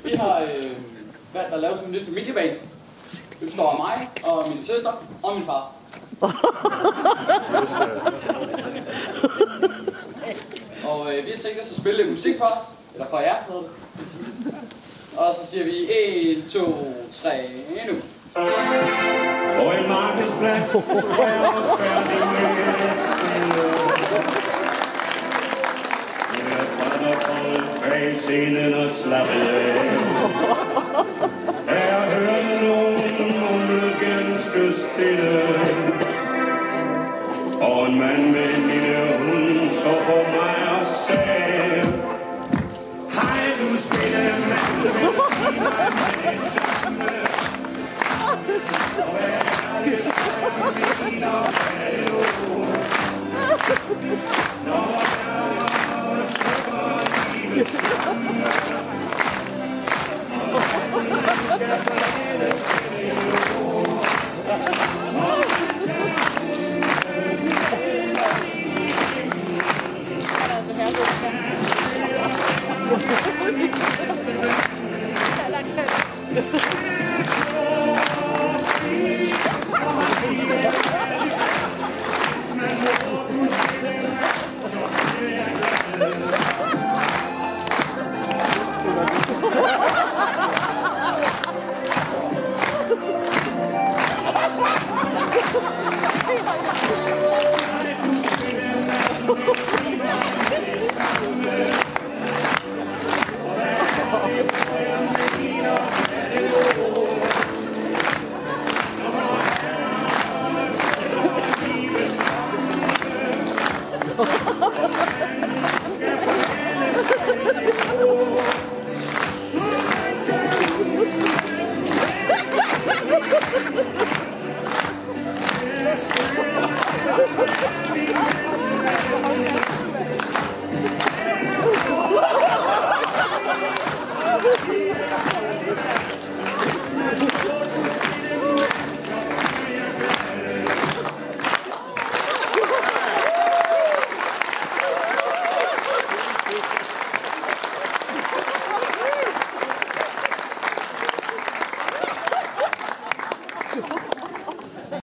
Vi har valgt at lave sådan en lille familieband. Det består af mig og min søster og min far. Og vi har tænkt os at spille lidt musik for os, eller for jer, hedder det. Og så siger vi 1, 2, 3, nu. På en markedsplads, hvor jeg var færdig med at spille. Jeg træder folk bag scenen og slappede af. Jeg hørte nogen mumle ganske stille. Og en mand med en lille hund så på mig og sagde: hej, du spiller mand, vil du sige mig med det samme? Og hvad er det, der er min og hvad er det nu?